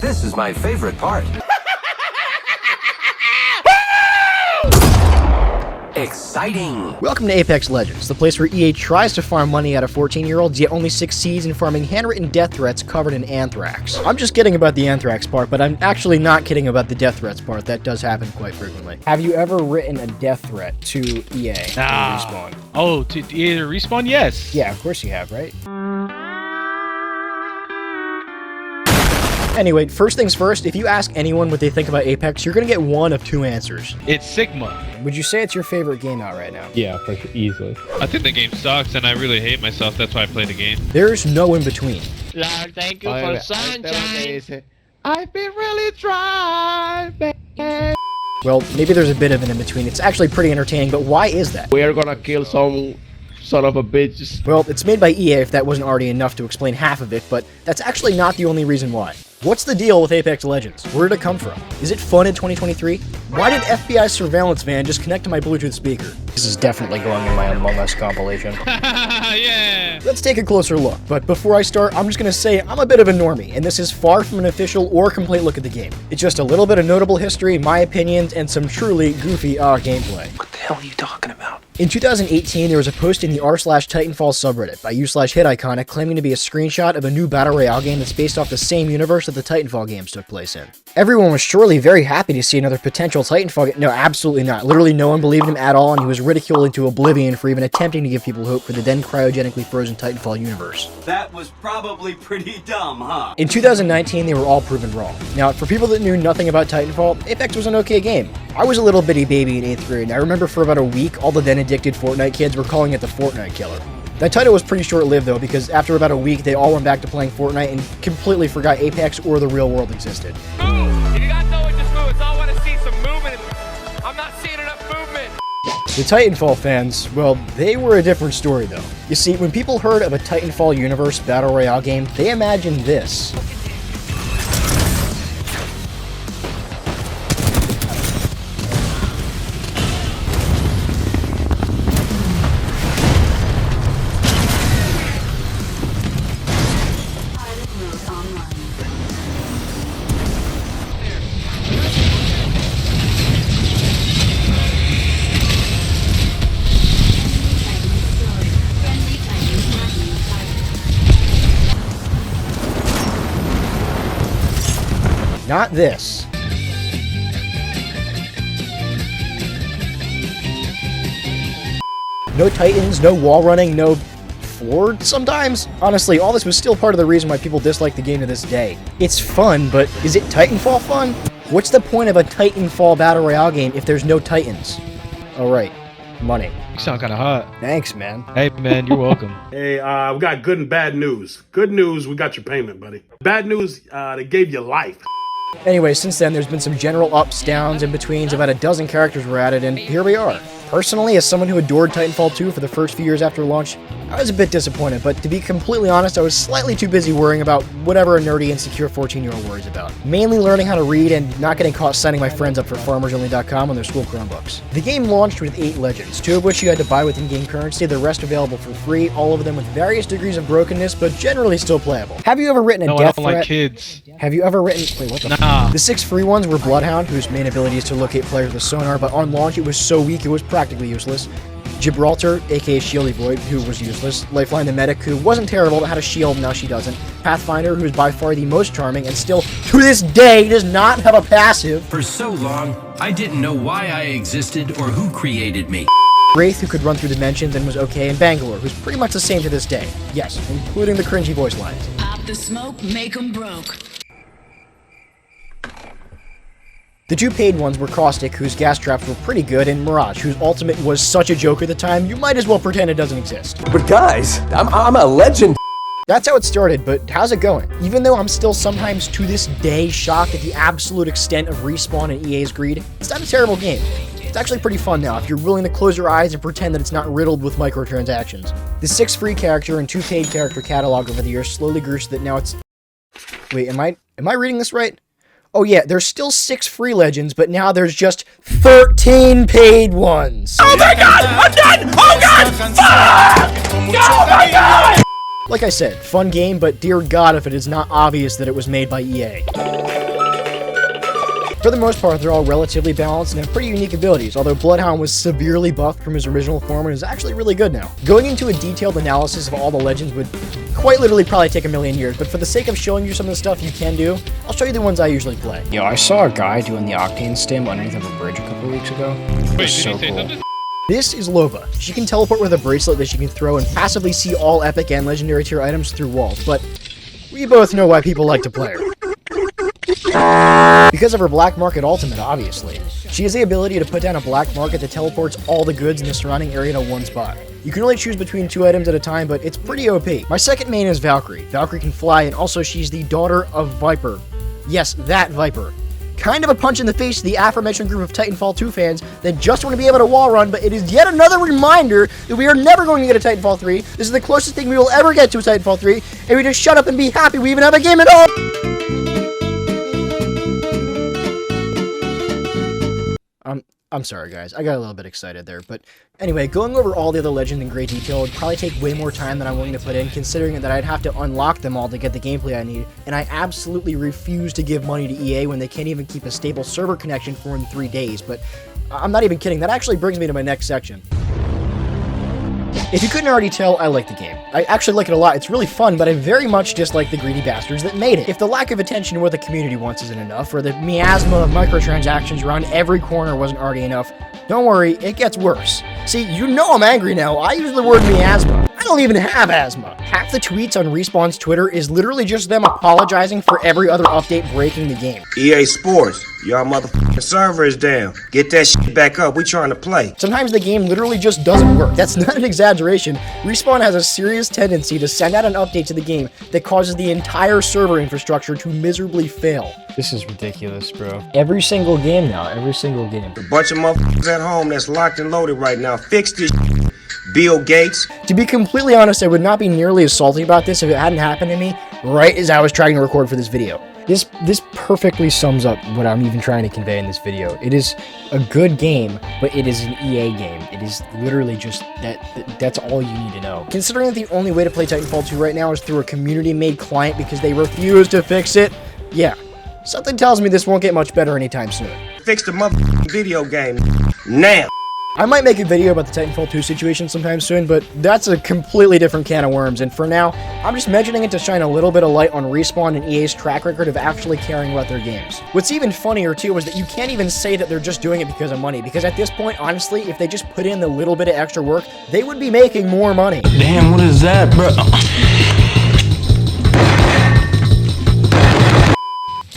This is my favorite part. Exciting! Welcome to Apex Legends, the place where EA tries to farm money out of 14-year-olds, yet only succeeds in farming handwritten death threats covered in anthrax. I'm just kidding about the anthrax part, but I'm actually not kidding about the death threats part. That does happen quite frequently. Have you ever written a death threat to EA? Respawn? Oh, to EA to Respawn? Yes. Yeah, of course you have, right? Anyway, first things first, if you ask anyone what they think about Apex, you're gonna get one of two answers. It's Sigma. Would you say it's your favorite game out right now? Yeah, for sure, easily. I think the game sucks and I really hate myself. That's why I play the game. There's no in between. Lord, thank you for the sunshine. I've been really driving. Well, maybe there's a bit of an in between. It's actually pretty entertaining, but why is that? We are gonna kill some son of a bitch. Well, it's made by EA if that wasn't already enough to explain half of it, but that's actually not the only reason why. What's the deal with Apex Legends? Where did it come from? Is it fun in 2023? Why did FBI surveillance van just connect to my Bluetooth speaker? This is definitely going in my Among Us compilation. Yeah. Let's take a closer look, but before I start, I'm just gonna say I'm a bit of a normie, and this is far from an official or complete look at the game. It's just a little bit of notable history, my opinions, and some truly goofy gameplay. What the hell are you talking about? In 2018, there was a post in the r/Titanfall subreddit by u/HitIconic claiming to be a screenshot of a new Battle Royale game that's based off the same universe that the Titanfall games took place in. Everyone was surely very happy to see another potential Titanfall game. No, absolutely not. Literally no one believed him at all, and he was ridiculed into oblivion for even attempting to give people hope for the then cryogenically frozen Titanfall universe. That was probably pretty dumb, huh? In 2019, they were all proven wrong. Now, for people that knew nothing about Titanfall, Apex was an okay game. I was a little bitty baby in 8th grade, and I remember for about a week, all the then addicted Fortnite kids were calling it the Fortnite killer. That title was pretty short-lived though, because after about a week, they all went back to playing Fortnite and completely forgot Apex or the real world existed. Move! If you guys know it, just move. It's all I want to see some movement. I'm not seeing enough movement. The Titanfall fans, well, they were a different story though. You see, when people heard of a Titanfall universe Battle Royale game, they imagined this. Not this. No Titans, no wall running, no Ford sometimes? Honestly, all this was still part of the reason why people dislike the game to this day. It's fun, but is it Titanfall fun? What's the point of a Titanfall Battle Royale game if there's no Titans? Alright, money. You sound kind of hot. Thanks, man. Hey, man, you're welcome. Hey, we got good and bad news. Good news, we got your payment, buddy. Bad news, they gave you life. Anyway, since then, there's been some general ups, downs, in-betweens, about a dozen characters were added, and here we are. Personally, as someone who adored Titanfall 2 for the first few years after launch, I was a bit disappointed, but to be completely honest, I was slightly too busy worrying about whatever a nerdy, insecure 14-year-old worries about. Mainly learning how to read and not getting caught signing my friends up for farmersonly.com on their school Chromebooks. The game launched with 8 legends, 2 of which you had to buy with in-game currency, the rest available for free, all of them with various degrees of brokenness, but generally still playable. Have you ever written a No, I death don't threat? like kids. Have you ever written... Wait, what the Nah. The 6 free ones were Bloodhound, whose main ability is to locate players with sonar, but on launch it was so weak it was practically useless. Gibraltar, aka Shieldy Void, who was useless. Lifeline the Medic, who wasn't terrible but had a shield, now she doesn't. Pathfinder, who is by far the most charming and still, to this day, does not have a passive. For so long, I didn't know why I existed or who created me. Wraith, who could run through dimensions and was okay, and Bangalore, who's pretty much the same to this day. Yes, including the cringy voice lines. Pop the smoke, make 'em broke. The 2 paid ones were Caustic, whose gas traps were pretty good, and Mirage, whose ultimate was such a joke at the time, you might as well pretend it doesn't exist. But guys, I'm a legend. That's how it started, but how's it going? Even though I'm still sometimes to this day shocked at the absolute extent of Respawn and EA's greed, it's not a terrible game. It's actually pretty fun now if you're willing to close your eyes and pretend that it's not riddled with microtransactions. The 6 free character and 2 paid character catalog over the years slowly grew so that now it's... Wait, am I reading this right? Oh yeah, there's still 6 free legends, but now there's just 13 paid ones. Oh my god! I'm done! Oh god! Fuck! Oh my god! Like I said, fun game, but dear God if it is not obvious that it was made by EA. For the most part, they're all relatively balanced and have pretty unique abilities, although Bloodhound was severely buffed from his original form and is actually really good now. Going into a detailed analysis of all the legends would quite literally probably take a million years, but for the sake of showing you some of the stuff you can do, I'll show you the ones I usually play. Yo, I saw a guy doing the Octane stim underneath of a bridge a couple weeks ago. It was so cool. This is Lova. She can teleport with a bracelet that she can throw and passively see all epic and legendary tier items through walls, but we both know why people like to play her. Because of her black market ultimate, obviously. She has the ability to put down a black market that teleports all the goods in the surrounding area to one spot. You can only choose between 2 items at a time, but it's pretty OP. My second main is Valkyrie. Valkyrie can fly, and also she's the daughter of Viper. Yes, that Viper. Kind of a punch in the face to the aforementioned group of Titanfall 2 fans that just want to be able to wall run, but it is yet another reminder that we are never going to get a Titanfall 3. This is the closest thing we will ever get to a Titanfall 3, and we just shut up and be happy we even have a game at all! I'm sorry guys, I got a little bit excited there, but anyway, going over all the other legends in great detail would probably take way more time than I'm willing to put in, considering that I'd have to unlock them all to get the gameplay I need, and I absolutely refuse to give money to EA when they can't even keep a stable server connection for in 3 days, but I'm not even kidding, that actually brings me to my next section. If you couldn't already tell, I like the game. I actually like it a lot. It's really fun, but I very much dislike the greedy bastards that made it. If the lack of attention to what the community wants isn't enough, or the miasma of microtransactions around every corner wasn't already enough, don't worry, it gets worse. See, you know I'm angry now. I use the word miasma. I don't even have asthma. Half the tweets on Respawn's Twitter is literally just them apologizing for every other update breaking the game. EA Sports, y'all motherfucking server is down. Get that shit back up, we trying to play. Sometimes the game literally just doesn't work. That's not an exaggeration. Respawn has a serious tendency to send out an update to the game that causes the entire server infrastructure to miserably fail. This is ridiculous, bro. Every single game now, every single game. A bunch of motherfuckers at home that's locked and loaded right now. Fix this shit. Bill Gates. To be completely honest, I would not be nearly as salty about this if it hadn't happened to me right as I was trying to record for this video. This perfectly sums up what I'm even trying to convey in this video. It is a good game, but it is an EA game. It is literally just that's all you need to know. Considering that the only way to play Titanfall 2 right now is through a community-made client because they refuse to fix it, yeah, something tells me this won't get much better anytime soon. Fix the motherfucking video game now. I might make a video about the Titanfall 2 situation sometime soon, but that's a completely different can of worms, and for now, I'm just mentioning it to shine a little bit of light on Respawn and EA's track record of actually caring about their games. What's even funnier, too, is that you can't even say that they're just doing it because of money, because at this point, honestly, if they just put in the little bit of extra work, they would be making more money. Damn, what is that, bro?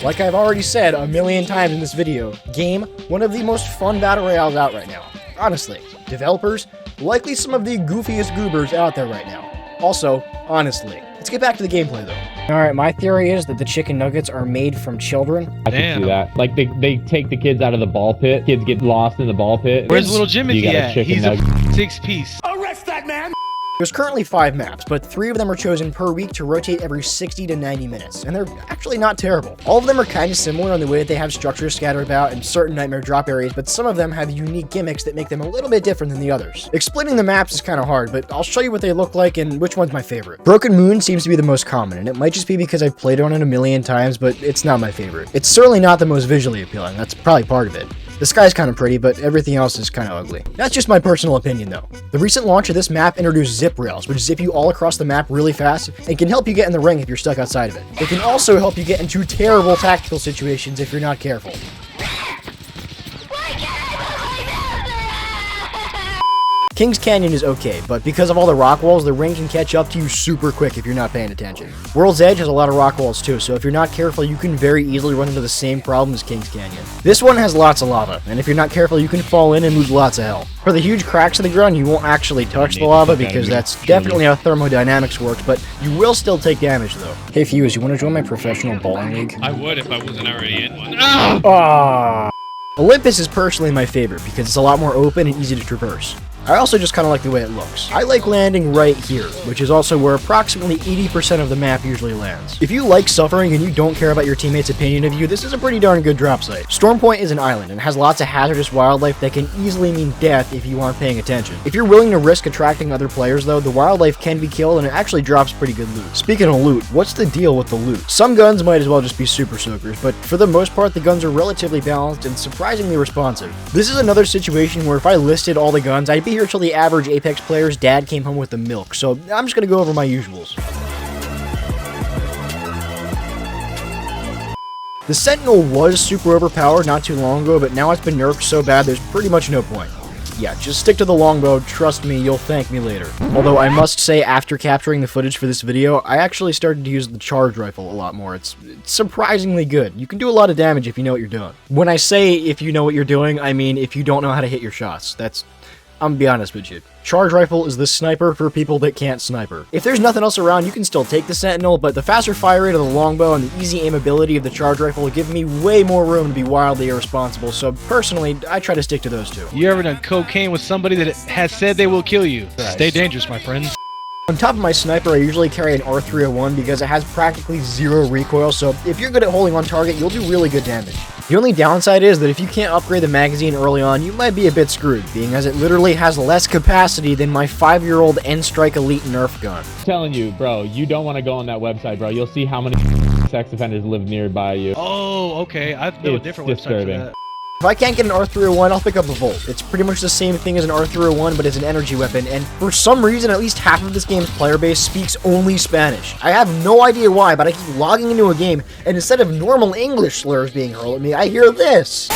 Like I've already said a million times in this video, game, one of the most fun battle royales out right now. Honestly, developers, likely some of the goofiest goobers out there right now. Also, honestly, let's get back to the gameplay though. Alright, my theory is that the chicken nuggets are made from children. I can see that. Like, they take the kids out of the ball pit. Kids get lost in the ball pit. Where's little Jimmy at? He's nugget. a 6-piece. Arrest that man! There's currently 5 maps, but 3 of them are chosen per week to rotate every 60 to 90 minutes, and they're actually not terrible. All of them are kind of similar in the way that they have structures scattered about in certain nightmare drop areas, but some of them have unique gimmicks that make them a little bit different than the others. Explaining the maps is kind of hard, but I'll show you what they look like and which one's my favorite. Broken Moon seems to be the most common, and it might just be because I've played on it a million times, but it's not my favorite. It's certainly not the most visually appealing, that's probably part of it. The sky's kind of pretty, but everything else is kind of ugly. That's just my personal opinion, though. The recent launch of this map introduced zip rails, which zip you all across the map really fast, and can help you get in the ring if you're stuck outside of it. It can also help you get into terrible tactical situations if you're not careful. Kings Canyon is okay, but because of all the rock walls, the ring can catch up to you super quick if you're not paying attention. World's Edge has a lot of rock walls too, so if you're not careful, you can very easily run into the same problem as Kings Canyon. This one has lots of lava, and if you're not careful, you can fall in and lose lots of health. For the huge cracks in the ground, you won't actually touch the lava because that's definitely how thermodynamics works, but you will still take damage though. Hey Fuse, you want to join my professional bowling league? I would if I wasn't already in one. Olympus is personally my favorite because it's a lot more open and easy to traverse. I also just kind of like the way it looks. I like landing right here, which is also where approximately 80% of the map usually lands. If you like suffering and you don't care about your teammates' opinion of you, this is a pretty darn good drop site. Storm Point is an island and has lots of hazardous wildlife that can easily mean death if you aren't paying attention. If you're willing to risk attracting other players though, the wildlife can be killed and it actually drops pretty good loot. Speaking of loot, what's the deal with the loot? Some guns might as well just be super soakers, but for the most part the guns are relatively balanced and surprisingly responsive. This is another situation where if I listed all the guns, I'd be here till the average Apex player's dad came home with the milk, so I'm just gonna go over my usuals. The Sentinel was super overpowered not too long ago, but now it's been nerfed so bad there's pretty much no point. Yeah, just stick to the longbow, trust me, you'll thank me later. Although I must say, after capturing the footage for this video, I actually started to use the charge rifle a lot more. It's surprisingly good. You can do a lot of damage if you know what you're doing. When I say if you know what you're doing, I mean if you don't know how to hit your shots. I'm gonna be honest with you. Charge rifle is the sniper for people that can't sniper. If there's nothing else around, you can still take the Sentinel, but the faster fire rate of the longbow and the easy aimability of the charge rifle give me way more room to be wildly irresponsible, so personally, I try to stick to those two. You ever done cocaine with somebody that has said they will kill you? Right. Stay dangerous, my friends. On top of my sniper, I usually carry an R301 because it has practically zero recoil, so if you're good at holding on target, you'll do really good damage. The only downside is that if you can't upgrade the magazine early on, you might be a bit screwed, being as it literally has less capacity than my 5-year-old N-Strike Elite Nerf gun. I'm telling you, bro, you don't want to go on that website, bro. You'll see how many sex offenders live nearby you. Oh, okay. I know a different website for that. If I can't get an R301, I'll pick up a Volt. It's pretty much the same thing as an R301, but it's an energy weapon, and for some reason, at least half of this game's player base speaks only Spanish. I have no idea why, but I keep logging into a game, and instead of normal English slurs being hurled at me, I hear this.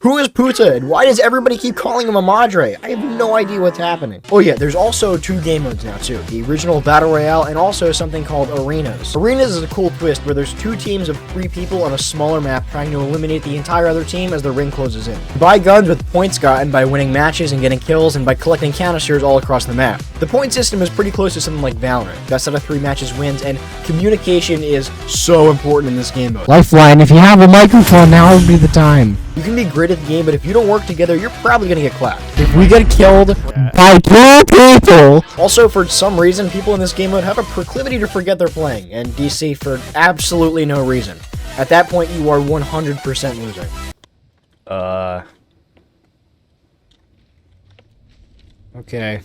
Who is Puta, and why does everybody keep calling him a Madre? I have no idea what's happening. Oh yeah, there's also 2 game modes now too. The original Battle Royale and also something called Arenas. Arenas is a cool twist where there's 2 teams of 3 people on a smaller map trying to eliminate the entire other team as the ring closes in. You buy guns with points gotten by winning matches and getting kills and by collecting canisters all across the map. The point system is pretty close to something like Valorant. Best out of 3 matches wins, and communication is so important in this game mode. Lifeline, if you have a microphone, now would be the time. You can be great at the game, but if you don't work together, you're probably gonna get clapped. If we get killed by 2 people... Also, for some reason, people in this game mode have a proclivity to forget they're playing, and DC for absolutely no reason. At that point, you are 100% losing. Okay.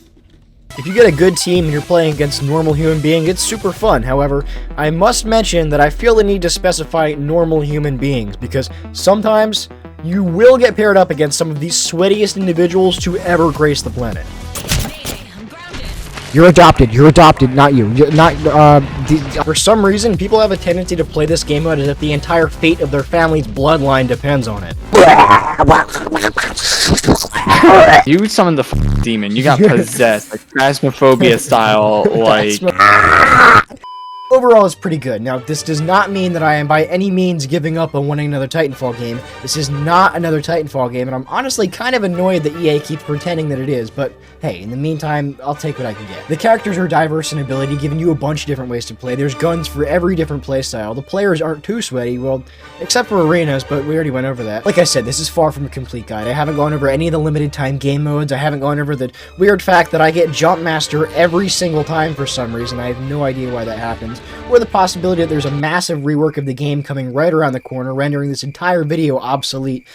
If you get a good team and you're playing against normal human beings, it's super fun. However, I must mention that I feel the need to specify normal human beings, because sometimes you will get paired up against some of the sweatiest individuals to ever grace the planet. You're adopted, not you. For some reason, people have a tendency to play this game mode as if the entire fate of their family's bloodline depends on it. You summoned the demon. You got possessed, like Phasmophobia style, like... Overall, it's pretty good. Now, this does not mean that I am by any means giving up on winning another Titanfall game. This is not another Titanfall game, and I'm honestly kind of annoyed that EA keeps pretending that it is, but hey, in the meantime, I'll take what I can get. The characters are diverse in ability, giving you a bunch of different ways to play. There's guns for every different playstyle. The players aren't too sweaty, well, except for arenas, but we already went over that. Like I said, this is far from a complete guide. I haven't gone over any of the limited time game modes. I haven't gone over the weird fact that I get Jump Master every single time for some reason. I have no idea why that happens. Or the possibility that there's a massive rework of the game coming right around the corner, rendering this entire video obsolete.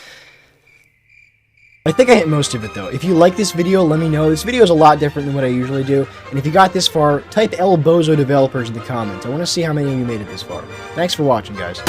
I think I hit most of it though. If you like this video, let me know. This video is a lot different than what I usually do. And if you got this far, type LBozo Developers in the comments. I want to see how many of you made it this far. Thanks for watching, guys.